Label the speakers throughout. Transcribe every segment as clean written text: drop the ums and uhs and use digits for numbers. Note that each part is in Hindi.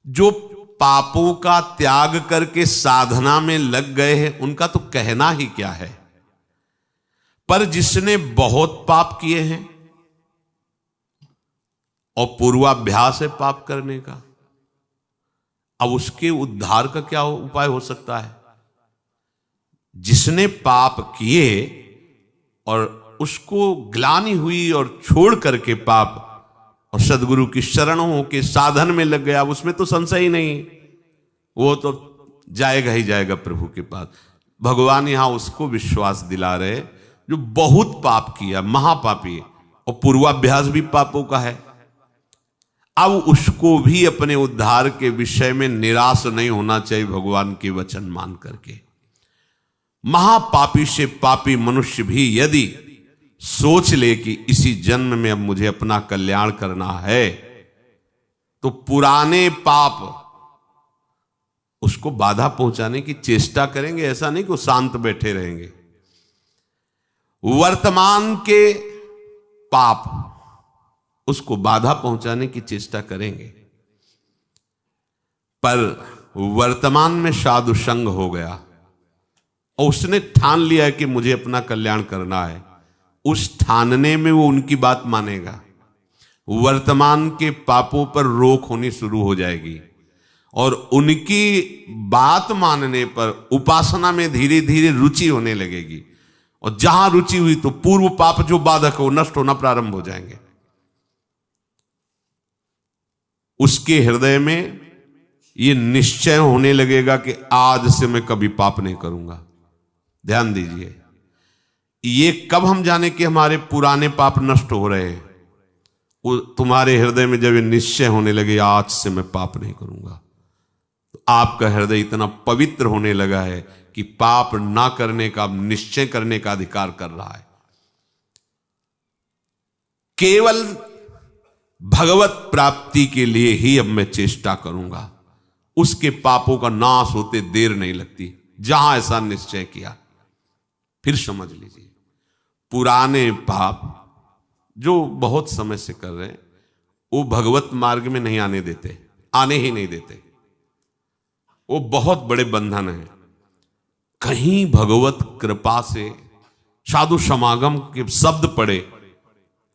Speaker 1: जो पापों का त्याग करके साधना में लग गए हैं उनका तो कहना ही क्या है। पर जिसने बहुत पाप किए हैं और पूर्वाभ्यास है पाप करने का, अब उसके उद्धार का क्या उपाय हो सकता है। जिसने पाप किए और उसको ग्लानि हुई और छोड़ करके पाप और सदगुरु की शरण हो के साधन में लग गया, उसमें तो संशय ही नहीं, वो तो जाएगा ही जाएगा प्रभु के पास। भगवान यहां उसको विश्वास दिला रहे जो बहुत पाप किया, महापापी, और पूर्वाभ्यास भी पापों का है। अब उसको भी अपने उद्धार के विषय में निराश नहीं होना चाहिए भगवान के वचन मान करके। महापापी से पापी मनुष्य भी यदि सोच ले कि इसी जन्म में अब मुझे अपना कल्याण करना है, तो पुराने पाप उसको बाधा पहुंचाने की चेष्टा करेंगे। ऐसा नहीं कि वो शांत बैठे रहेंगे। वर्तमान के पाप उसको बाधा पहुंचाने की चेष्टा करेंगे। पर वर्तमान में साधु संग हो गया और उसने ठान लिया है कि मुझे अपना कल्याण करना है, उस ठानने में वो उनकी बात मानेगा। वर्तमान के पापों पर रोक होनी शुरू हो जाएगी और उनकी बात मानने पर उपासना में धीरे धीरे रुचि होने लगेगी। और जहां रुचि हुई तो पूर्व पाप जो बाधक हो नष्ट होना प्रारंभ हो जाएंगे। उसके हृदय में यह निश्चय होने लगेगा कि आज से मैं कभी पाप नहीं करूंगा। ध्यान दीजिए, ये कब हम जाने कि हमारे पुराने पाप नष्ट हो रहे हैं। वो तुम्हारे हृदय में जब ये निश्चय होने लगे आज से मैं पाप नहीं करूंगा, तो आपका हृदय इतना पवित्र होने लगा है कि पाप ना करने का, निश्चय करने का अधिकार कर रहा है। केवल भगवत प्राप्ति के लिए ही अब मैं चेष्टा करूंगा। उसके पापों का नाश होते देर नहीं लगती जहां ऐसा निश्चय किया। फिर समझ लीजिए, पुराने पाप जो बहुत समय से कर रहे हैं वो भगवत मार्ग में नहीं आने देते, आने ही नहीं देते। वो बहुत बड़े बंधन है। कहीं भगवत कृपा से साधु समागम के शब्द पड़े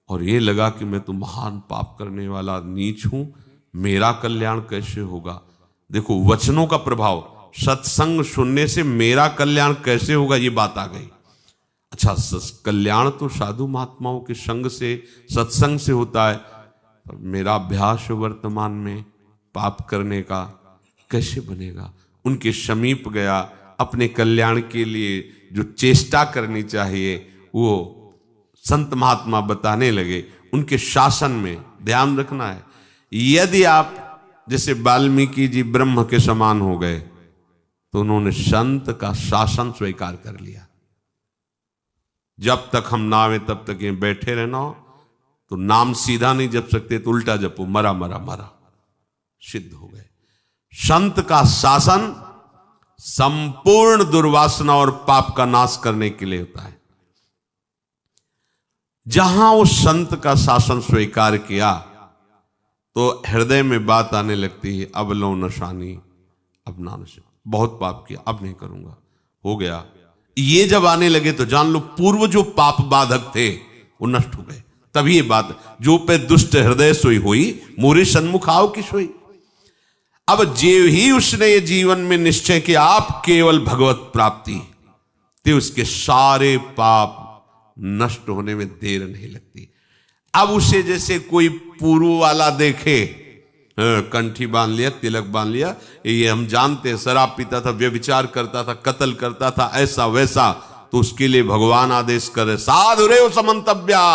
Speaker 1: और ये लगा कि मैं तो महान पाप करने वाला नीच हूं, मेरा कल्याण कैसे होगा। देखो वचनों का प्रभाव, सत्संग सुनने से मेरा कल्याण कैसे होगा, ये बात आ गई। अच्छा, कल्याण तो साधु महात्माओं के संग से, सत्संग से होता है, पर मेरा अभ्यास वर्तमान में पाप करने का कैसे बनेगा। उनके समीप गया, अपने कल्याण के लिए जो चेष्टा करनी चाहिए वो संत महात्मा बताने लगे। उनके शासन में ध्यान रखना है। यदि आप जैसे वाल्मीकि जी ब्रह्म के समान हो गए तो उन्होंने संत का शासन स्वीकार कर लिया। जब तक हम ना आवे तब तक ये बैठे रहना हो, तो नाम सीधा नहीं जप सकते तो उल्टा जपो, मरा मरा मरा, सिद्ध हो गए। संत का शासन संपूर्ण दुर्वासना और पाप का नाश करने के लिए होता है। जहां उस संत का शासन स्वीकार किया तो हृदय में बात आने लगती है, अब लो नशानी, अब ना नशा, बहुत पाप किया, अब नहीं करूंगा, हो गया। ये जब आने लगे तो जान लो पूर्व जो पाप बाधक थे वो नष्ट हो गए। तभी ये बात, जो पे दुष्ट हृदय सोई हुई, मोरे सन्मुख आओ की सोई। अब जे ही उसने ये जीवन में निश्चय किया आप केवल भगवत प्राप्ति, तो उसके सारे पाप नष्ट होने में देर नहीं लगती। अब उसे जैसे कोई पूर्व वाला देखे, कंठी बांध लिया, तिलक बांध लिया, ये हम जानते हैं, शराब पीता था, व्यभिचार करता था, कत्ल करता था, ऐसा वैसा, तो उसके लिए भगवान आदेश करे, साधु रे समंतव्या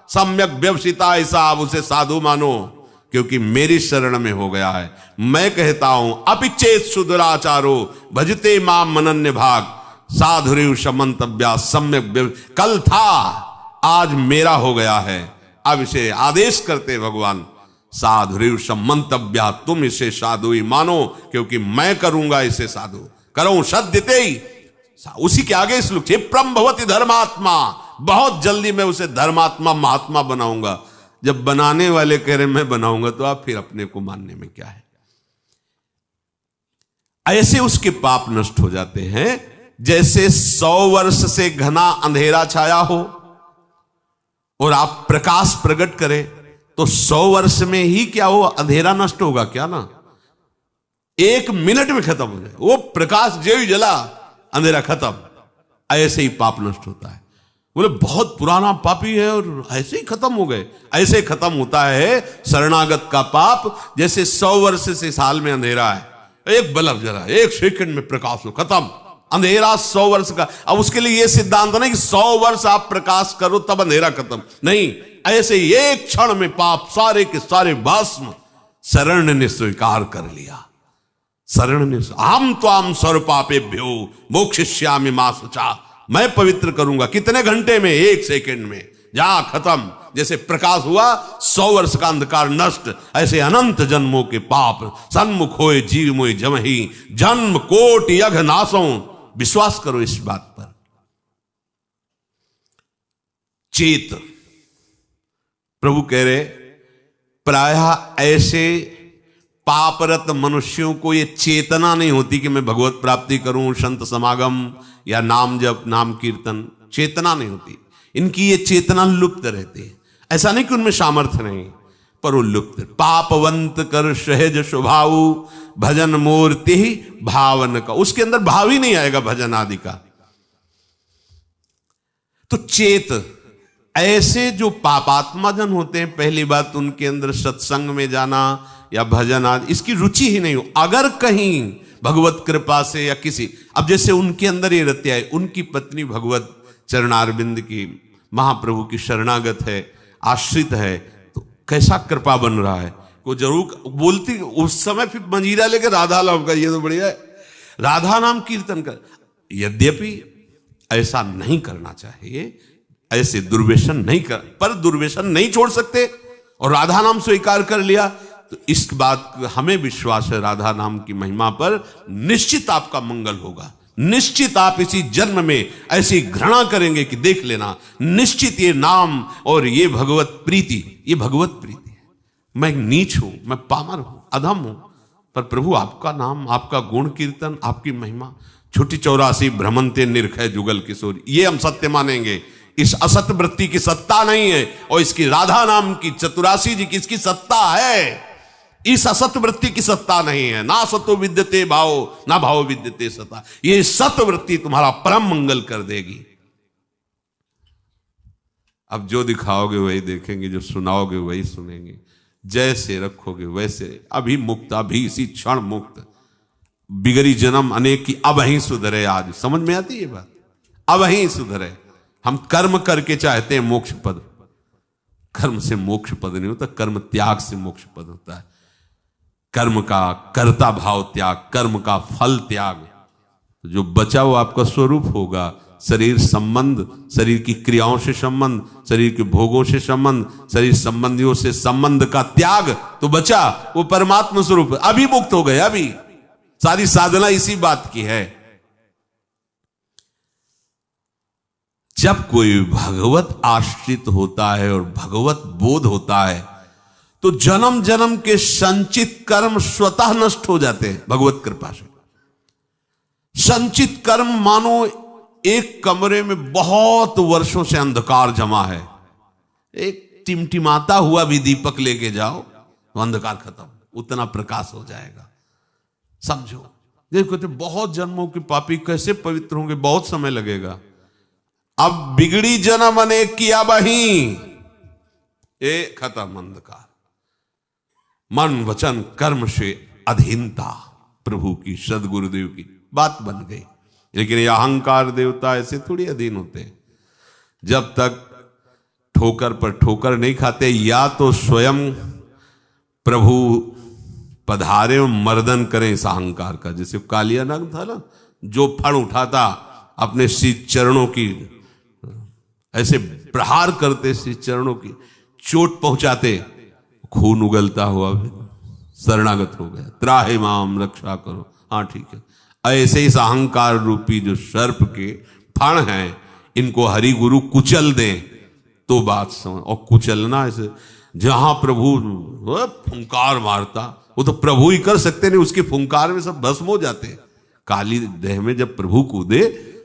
Speaker 1: सम्यक व्यवसिता, ऐसा आप उसे साधु मानो क्योंकि मेरी शरण में हो गया है। मैं कहता हूं अपिचेत सुदुराचारो भजते मां मनन्य भाग, साधु रे समंतव्या सम्यक, कल था आज मेरा हो गया है। अब इसे आदेश करते भगवान, साधु सम्मंतव्या, तुम इसे साधु ही मानो क्योंकि मैं करूंगा इसे साधु, करो सद्यते ही। उसी के आगे श्लोक, क्षिप्रम भवति धर्मात्मा, बहुत जल्दी मैं उसे धर्मात्मा महात्मा बनाऊंगा। जब बनाने वाले कह रहे मैं बनाऊंगा तो आप फिर अपने को मानने में क्या है। ऐसे उसके पाप नष्ट हो जाते हैं जैसे 100 वर्ष से घना अंधेरा छाया हो और आप प्रकाश प्रकट करें तो 100 वर्ष में ही क्या हो, अंधेरा नष्ट होगा क्या ना, 1 मिनट में खत्म हो जाए। वो प्रकाश जो ही जला अंधेरा खत्म। ऐसे ही पाप नष्ट होता है। बोले बहुत पुराना पापी है और ऐसे ही खत्म हो गए। ऐसे खत्म होता है शरणागत का पाप जैसे 100 वर्ष से साल में अंधेरा है, एक बल्ब जला 1 सेकंड में प्रकाश हो, खत्म। अंधेरा 100 वर्ष का। अब उसके लिए यह सिद्धांत नहीं कि 100 वर्ष आप प्रकाश करो तब अंधेरा खत्म, नहीं, ऐसे एक क्षण में पाप सारे के सारे भस्म शरण ने स्वीकार कर लिया। शरण ने, हम त्वाम सर्व पापेभ्यो मोक्षयिष्यामि मा शुचा, मैं पवित्र करूंगा। कितने घंटे में? 1 सेकंड में, जा खत्म। जैसे प्रकाश हुआ 100 वर्ष का अंधकार नष्ट, ऐसे अनंत जन्मों के पाप सन्मुख होए जीव मोय जमहि, जन्म कोट यघ नासों। विश्वास करो इस बात पर। चेत, प्रभु कह रहे प्रायः ऐसे पापरत मनुष्यों को ये चेतना नहीं होती कि मैं भगवत प्राप्ति करूं, संत समागम या नाम जप नाम कीर्तन, चेतना नहीं होती इनकी। ये चेतना लुप्त रहती है। ऐसा नहीं कि उनमें सामर्थ्य नहीं, पर वो लुप्त। पापवंत कर सहज स्वभाव भजन मूर्ति भावन का, उसके अंदर भाव ही नहीं आएगा भजन आदि का। तो चेत, ऐसे जो पापात्मा जन होते हैं, पहली बात उनके अंदर सत्संग में जाना या भजन आदि इसकी रुचि ही नहीं हो। अगर कहीं भगवत कृपा से या किसी, अब जैसे उनके अंदर ये रत्या है, उनकी पत्नी भगवत चरणारविंद की महाप्रभु की शरणागत है, आश्रित है, तो कैसा कृपा बन रहा है। वो जरूर बोलती उस समय, फिर मंजीरा लेकर राधा नाम का, ये तो बढ़िया है, राधा नाम कीर्तन कर। यद्यपि ऐसा नहीं करना चाहिए, ऐसे दुर्व्यसन नहीं कर, पर दुर्व्यसन नहीं छोड़ सकते और राधा नाम स्वीकार कर लिया तो इस बात हमें विश्वास है, राधा नाम की महिमा पर निश्चित आपका मंगल होगा। निश्चित आप इसी जन्म में ऐसी घृणा करेंगे कि देख लेना, निश्चित ये नाम और ये भगवत प्रीति, ये भगवत प्रीति है। मैं नीच हूं, मैं पामर हूं, अधम हूं, पर प्रभु आपका नाम, आपका गुण कीर्तन, आपकी महिमा, छुट्टी 84 भ्रमंते निर्खय जुगल किशोरी, ये हम सत्य मानेंगे। इस असत वृत्ति की सत्ता नहीं है और इसकी राधा नाम की चतुरासी जी की इसकी सत्ता है। इस असत वृत्ति की सत्ता नहीं है। ना सतो विद्यते भाव, ना भाव विद्यते सता। ये सत वृत्ति तुम्हारा परम मंगल कर देगी। अब जो दिखाओगे वही देखेंगे, जो सुनाओगे वही सुनेंगे, जैसे रखोगे वैसे। अभी मुक्त, अभी इसी क्षण मुक्त। बिगड़ी जन्म अनेक की, अब ही सुधरे। आज समझ में आती है बात, अब ही सुधरे। हम कर्म करके चाहते हैं मोक्ष पद, कर्म से मोक्ष पद नहीं होता, कर्म त्याग से मोक्ष पद होता है। कर्म का कर्ता भाव त्याग, कर्म का फल त्याग, जो बचा वो आपका स्वरूप होगा। शरीर संबंध, शरीर की क्रियाओं से संबंध, शरीर के भोगों से संबंध, शरीर संबंधियों से संबंध का त्याग तो बचा वो परमात्मा स्वरूप। अभी मुक्त हो गए। अभी सारी साधना इसी बात की है। जब कोई भगवत आश्रित होता है और भगवत बोध होता है तो जन्म जन्म के संचित कर्म स्वतः नष्ट हो जाते हैं भगवत कृपा से। संचित कर्म मानो एक कमरे में बहुत वर्षों से अंधकार जमा है, एक टिमटिमाता हुआ भी दीपक लेके जाओ तो अंधकार खत्म, उतना प्रकाश हो जाएगा। समझो, देखो तो बहुत जन्मों के पापी कैसे पवित्र होंगे, बहुत समय लगेगा। अब बिगड़ी जन्म अनेक किया बही, ये खत्म अंधकार। मन वचन कर्म से अधीनता प्रभु की, सदगुरुदेव की बात बन गई। लेकिन ये अहंकार देवता ऐसे थोड़ी अधीन होते हैं। जब तक ठोकर पर ठोकर नहीं खाते, या तो स्वयं प्रभु पधारे और मर्दन करें इस अहंकार का। जैसे कालिया नाग था ना, जो फण उठाता अपने श्री चरणों की, ऐसे प्रहार करते श्री चरणों की, चोट पहुंचाते, खून उगलता हुआ शरणागत हो गया। त्राहि माम रक्षा करो। हाँ ठीक है, ऐसे इस अहंकार रूपी जो सर्प के फण हैं, इनको हरि गुरु कुचल दें तो बात समझ। और कुचलना ऐसे, जहां प्रभु फुंकार मारता वो तो प्रभु ही कर सकते, नहीं उसके फुंकार में सब भस्म हो जाते। काली देह में जब प्रभु कूदे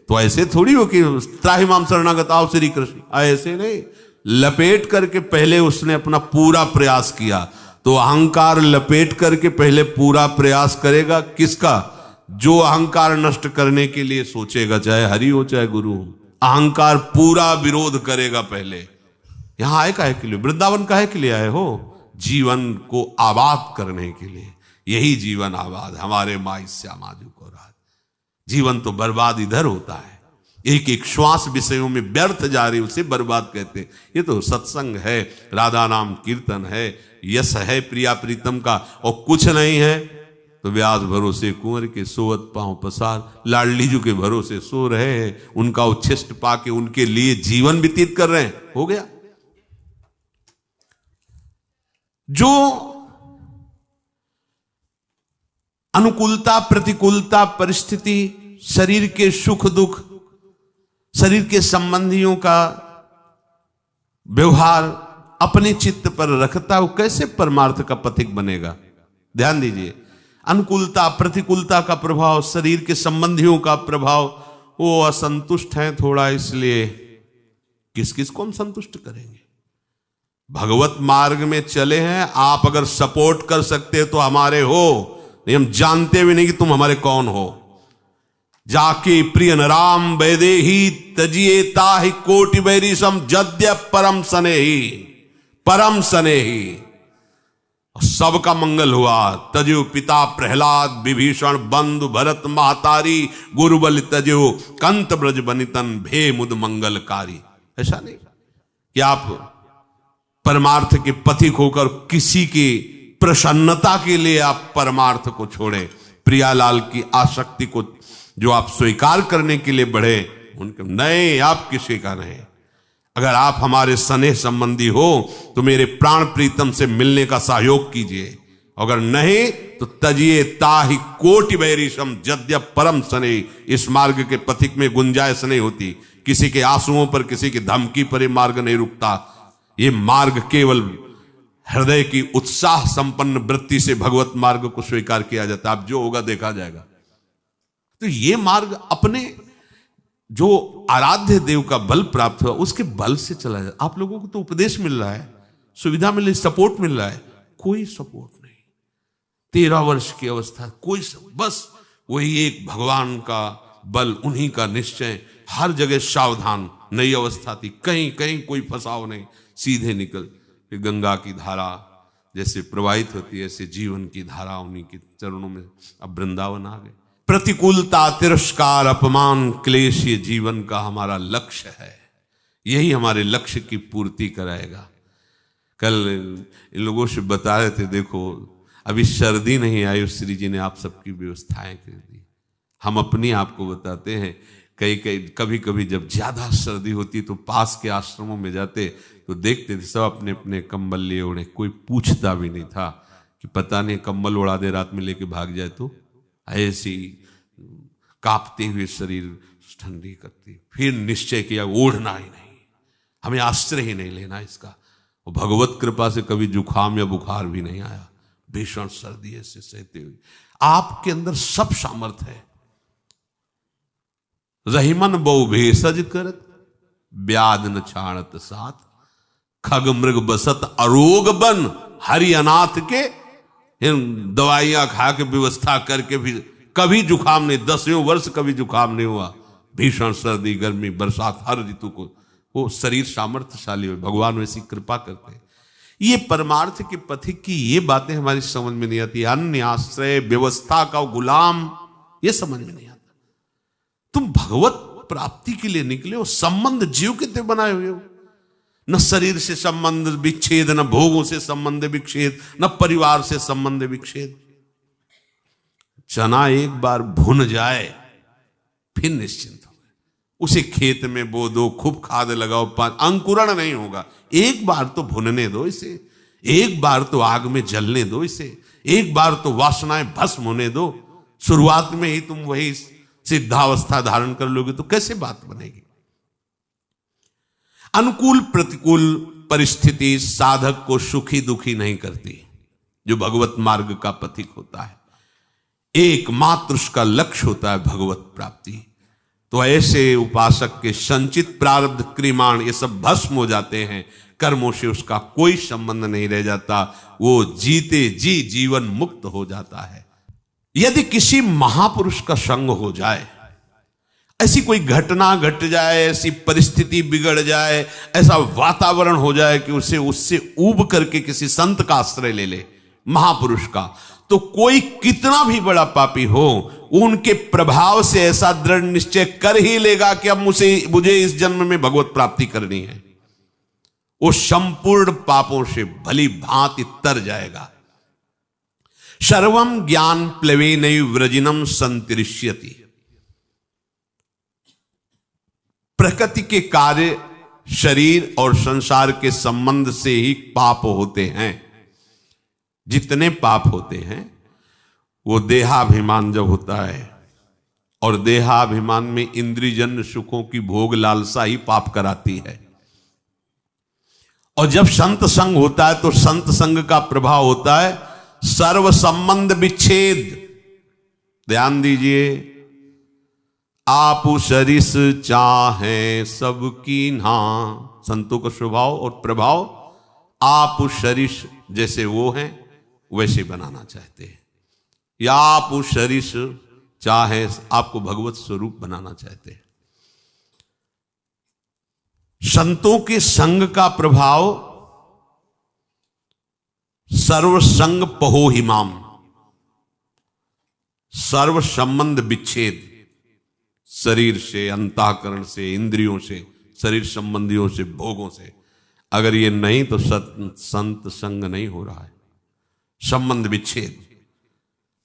Speaker 1: तो ऐसे थोड़ी हो कि त्राहिमाम शरणागत आओ श्री कृष्ण, ऐसे नहीं, लपेट करके पहले उसने अपना पूरा प्रयास किया। तो अहंकार लपेट करके पहले पूरा प्रयास करेगा किसका? जो अहंकार नष्ट करने के लिए सोचेगा, चाहे हरि हो चाहे गुरु हो, अहंकार पूरा विरोध करेगा पहले। यहां आए काहे के लिए? वृंदावन काहे के लिए आए हो? जीवन को आबाद करने के लिए। यही जीवन आबाद, हमारे माई श्यामाजू को राज। जीवन तो बर्बाद इधर होता है, एक एक श्वास विषयों में व्यर्थ जा रही, उसे बर्बाद कहते। ये तो सत्संग है, राधा नाम कीर्तन है, यश है प्रिया प्रीतम का, और कुछ नहीं है तो व्यास भरोसे कुंवर के सोवत पांव पसार। लाडली जी के भरोसे सो रहे हैं, उनका उच्छिष्ट पाके उनके लिए जीवन व्यतीत कर रहे हैं, हो गया। जो अनुकूलता प्रतिकूलता परिस्थिति, शरीर के सुख दुख, शरीर के संबंधियों का व्यवहार अपने चित्त पर रखता, वो कैसे परमार्थ का पथिक बनेगा? ध्यान दीजिए, अनुकूलता प्रतिकूलता का प्रभाव, शरीर के संबंधियों का प्रभाव, वो असंतुष्ट हैं थोड़ा, इसलिए किस किस को हम संतुष्ट करेंगे? भगवत मार्ग में चले हैं, आप अगर सपोर्ट कर सकते तो हमारे हो, नहीं हम जानते भी नहीं कि तुम हमारे कौन हो। जाके प्रिय राम वैदे ही तजिए ताहि कोटि बैरी सम जद्य परम सने ही, परम सने ही। सबका मंगल हुआ। तजो पिता प्रहलाद विभीषण बंधु भरत महतारी, गुरुबल तजो कंत ब्रज बनितन भे मुद मंगलकारी। ऐसा नहीं कि आप परमार्थ के पथिक होकर किसी की प्रसन्नता के लिए आप परमार्थ को छोड़े, प्रियालाल की आसक्ति को जो आप स्वीकार करने के लिए बढ़े, उनके नहीं, आप किसी का नहीं। अगर आप हमारे स्नेह संबंधी हो तो मेरे प्राण प्रीतम से मिलने का सहयोग कीजिए, अगर नहीं तो तजिए ताहि कोटि बैरिशम जद्य परम सने। इस मार्ग के पथिक में गुंजाइश नहीं होती, किसी के आंसुओं पर किसी की धमकी पर ये मार्ग नहीं रुकता। ये मार्ग केवल हृदय की उत्साह संपन्न वृत्ति से भगवत मार्ग को स्वीकार किया जाता है। अब जो होगा देखा जाएगा। तो ये मार्ग अपने जो आराध्य देव का बल प्राप्त हुआ उसके बल से चला जाए। आप लोगों को तो उपदेश मिल रहा है, सुविधा मिल रही, सपोर्ट मिल रहा है, कोई सपोर्ट नहीं। 13 वर्ष की अवस्था, कोई बस वही एक भगवान का बल, उन्हीं का निश्चय, हर जगह सावधान। नई अवस्था थी, कहीं कहीं कोई फंसाव नहीं, सीधे निकल। गंगा की धारा जैसे प्रवाहित होती है, ऐसे जीवन की धारा उन्हीं के चरणों में। अब वृंदावन आ गए। प्रतिकूलता, तिरस्कार, अपमान, क्लेश, ये जीवन का हमारा लक्ष्य है। यही हमारे लक्ष्य की पूर्ति कराएगा। कल इन लोगों से बता रहे थे, देखो अभी सर्दी नहीं आई, श्री जी ने आप सबकी व्यवस्थाएं कर दी। हम अपनी आपको बताते हैं, कभी कभी जब ज्यादा सर्दी होती तो पास के आश्रमों में जाते तो देखते थे सब अपने अपने कंबल लिए ओढ़े, कोई पूछता भी नहीं था कि पता नहीं कंबल उड़ा दे रात में लेके भाग जाए तो। ऐसी कांपते हुए शरीर ठंडी करती। फिर निश्चय किया ओढ़ना ही नहीं, हमें आश्रय ही नहीं लेना इसका। और भगवत कृपा से कभी जुखाम या बुखार भी नहीं आया। भीषण सर्दी ऐसे सहते हुए आपके अंदर सब सामर्थ है। रहीमन बहु भेषज करत ब्याध न छाणत साथ, खग मृग बसत अरोग बन हरि अनाथ के। दवाइयां खा के व्यवस्था करके भी कभी जुखाम नहीं, 10वें वर्ष कभी जुखाम नहीं हुआ। भीषण सर्दी गर्मी बरसात हर ऋतु को वो शरीर सामर्थ्यशाली हो, भगवान वैसी कृपा करते हैं। ये परमार्थ के पथिक की ये बातें हमारी समझ में नहीं आती। अन्य आश्रय व्यवस्था का गुलाम, ये समझ में नहीं आता। तुम भगवत प्राप्ति के लिए निकले हो, संबंध जीव के ते बनाए हुए हो। न शरीर से संबंध विच्छेद, न भोगों से संबंध विच्छेद, न परिवार से संबंध विच्छेद। चना एक बार भुन जाए फिर निश्चिंत हो गए। उसे खेत में बो दो, खूब खाद लगाओ, अंकुरण नहीं होगा। एक बार तो भुनने दो इसे, एक बार तो आग में जलने दो इसे, एक बार तो वासनाएं भस्म होने दो। शुरुआत में ही तुम वही सिद्धावस्था धारण कर लोगे तो कैसे बात बनेगी। अनुकूल प्रतिकूल परिस्थिति साधक को सुखी दुखी नहीं करती। जो भगवत मार्ग का पथिक होता है, एकमात्र उसका लक्ष्य होता है भगवत प्राप्ति। तो ऐसे उपासक के संचित प्रारब्ध क्रिमाण ये सब भस्म हो जाते हैं, कर्मों से उसका कोई संबंध नहीं रह जाता, वो जीते जी जीवन मुक्त हो जाता है। यदि किसी महापुरुष का संग हो जाए, ऐसी कोई घटना घट जाए, ऐसी परिस्थिति बिगड़ जाए, ऐसा वातावरण हो जाए कि उसे उससे ऊब करके किसी संत का आश्रय ले ले, महापुरुष का, तो कोई कितना भी बड़ा पापी हो उनके प्रभाव से ऐसा दृढ़ निश्चय कर ही लेगा कि अब मुझे इस जन्म में भगवत प्राप्ति करनी है। वो संपूर्ण पापों से भली भांति तर जाएगा। सर्वम ज्ञान प्लवेनैव व्रजिनम संतरिष्यति। प्रकृति के कार्य, शरीर और संसार के संबंध से ही पाप होते हैं। जितने पाप होते हैं वो देहाभिमान जब होता है, और देहाभिमान में इंद्रियजन्य सुखों की भोग लालसा ही पाप कराती है। और जब संत संग होता है तो संत संग का प्रभाव होता है सर्व संबंध विच्छेद। ध्यान दीजिए, आप सरिस चाहे सबकी ना, संतों का स्वभाव और प्रभाव आप सरिस जैसे वो हैं वैसे बनाना चाहते हैं, या आप सरिस चाहे आपको भगवत स्वरूप बनाना चाहते हैं। संतों के संग का प्रभाव सर्व संग पहो हिमाम, सर्व संबंध विच्छेद, शरीर से, अंतःकरण से, इंद्रियों से, शरीर संबंधियों से, भोगों से। अगर ये नहीं तो संत संग नहीं हो रहा है। संबंध विच्छेद,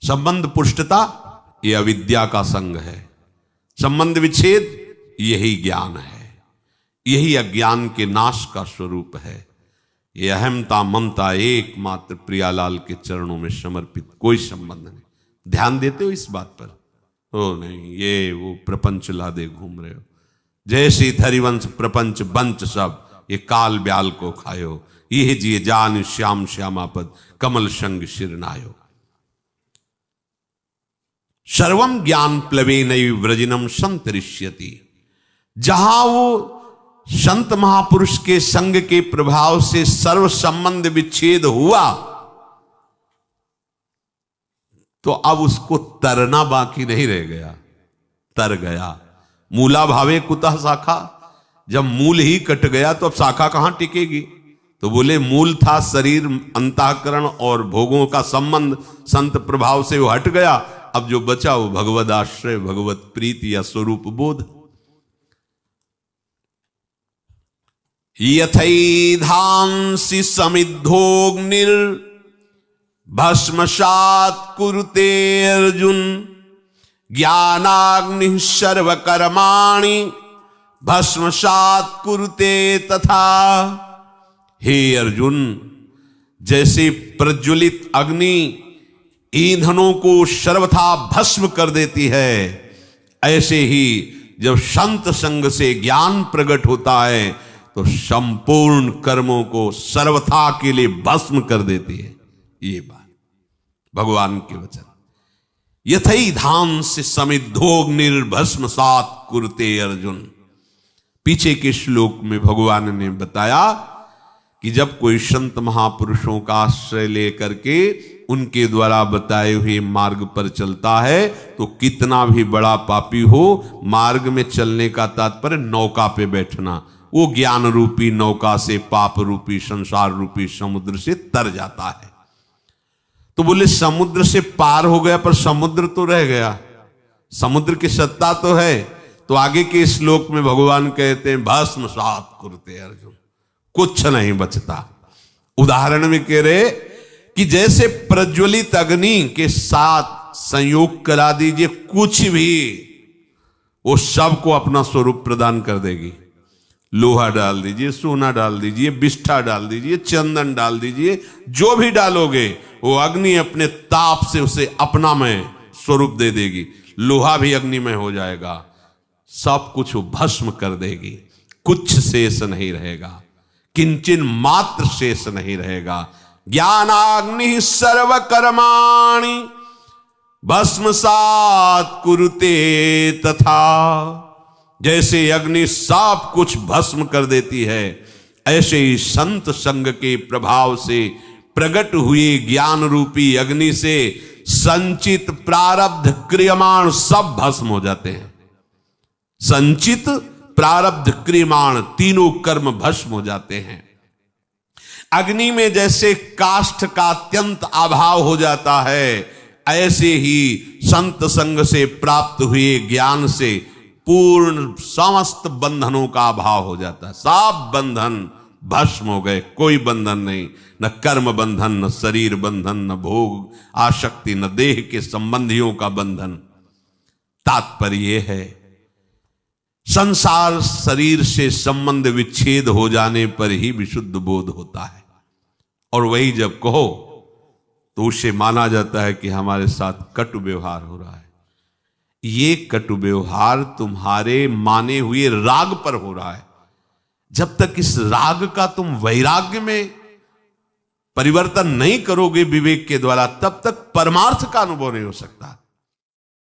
Speaker 1: संबंध पुष्टता ये अविद्या का संग है, संबंध विच्छेद यही ज्ञान है, यही अज्ञान के नाश का स्वरूप है। ये अहमता ममता एकमात्र प्रियालाल के चरणों में समर्पित, कोई संबंध नहीं। ध्यान देते हो इस बात पर? हो नहीं, ये वो प्रपंच लादे घूम रहे हो, जैसे धरिवंश प्रपंच बंच सब ये काल ब्याल को खायो, ये जिए जान श्याम श्यामापद कमल संग शिरनायो। सर्वम ज्ञान प्लवेनैव व्रजिनम संतरिष्यति। जहां वो संत महापुरुष के संग के प्रभाव से सर्व संबंध विच्छेद हुआ, तो अब उसको तरना बाकी नहीं रह गया, तर गया। मूला भावे कुतः शाखा, जब मूल ही कट गया तो अब शाखा कहां टिकेगी? तो बोले मूल था शरीर, अंतःकरण और भोगों का संबंध, संत प्रभाव से वो हट गया। अब जो बचा वो भगवद आश्रय, भगवत प्रीति या स्वरूप बोध। यथैधांसि समिद्धोऽग्निर् भस्मसात् कुरुते अर्जुन, ज्ञानाग्निः सर्वकर्माणि भस्मसात् कुरुते तथा। हे अर्जुन, जैसे प्रज्वलित अग्नि ईंधनों को सर्वथा भस्म कर देती है, ऐसे ही जब संत संग से ज्ञान प्रकट होता है तो संपूर्ण कर्मों को सर्वथा के लिए भस्म कर देती है। ये बात भगवान के वचन। यथैधांसि समिद्धोऽग्निर्भस्मसात् कुरुते अर्जुन। पीछे के श्लोक में भगवान ने बताया कि जब कोई संत महापुरुषों का आश्रय लेकर के उनके द्वारा बताए हुए मार्ग पर चलता है तो कितना भी बड़ा पापी हो, मार्ग में चलने का तात्पर्य नौका पे बैठना, वो ज्ञान रूपी नौका से पाप रूपी संसार रूपी समुद्र से तर जाता है। तो बोले समुद्र से पार हो गया पर समुद्र तो रह गया, समुद्र की सत्ता तो है। तो आगे के श्लोक में भगवान कहते हैं भस्मसात् कुरुते अर्जुन, कुछ नहीं बचता। उदाहरण में कह रहे कि जैसे प्रज्वलित अग्नि के साथ संयोग करा दीजिए, कुछ भी वो सबको अपना स्वरूप प्रदान कर देगी। लोहा डाल दीजिए, सोना डाल दीजिए, बिष्ठा डाल दीजिए, चंदन डाल दीजिए, जो भी डालोगे वो अग्नि अपने ताप से उसे अपना में स्वरूप दे देगी। लोहा भी अग्निमय हो जाएगा, सब कुछ वो भस्म कर देगी, कुछ शेष नहीं रहेगा, किंचन मात्र शेष नहीं रहेगा। ज्ञानाग्नि सर्व कर्माणि भस्मसात् कुरुते तथा। जैसे अग्नि सब कुछ भस्म कर देती है, ऐसे ही संत संग के प्रभाव से प्रकट हुए ज्ञान रूपी अग्नि से संचित प्रारब्ध क्रियमाण सब भस्म हो जाते हैं। संचित प्रारब्ध क्रियमाण तीनों कर्म भस्म हो जाते हैं। अग्नि में जैसे काष्ठ का अत्यंत अभाव हो जाता है, ऐसे ही संत संग से प्राप्त हुए ज्ञान से पूर्ण समस्त बंधनों का अभाव हो जाता है। सब बंधन भस्म हो गए, कोई बंधन नहीं, न कर्म बंधन, न शरीर बंधन, न भोग आसक्ति, न देह के संबंधियों का बंधन। तात्पर्य है संसार शरीर से संबंध विच्छेद हो जाने पर ही विशुद्ध बोध होता है, और वही जब कहो तो उसे माना जाता है कि हमारे साथ कटु व्यवहार हो रहा है। ये कटु व्यवहार तुम्हारे माने हुए राग पर हो रहा है। जब तक इस राग का तुम वैराग्य में परिवर्तन नहीं करोगे विवेक के द्वारा, तब तक परमार्थ का अनुभव नहीं हो सकता।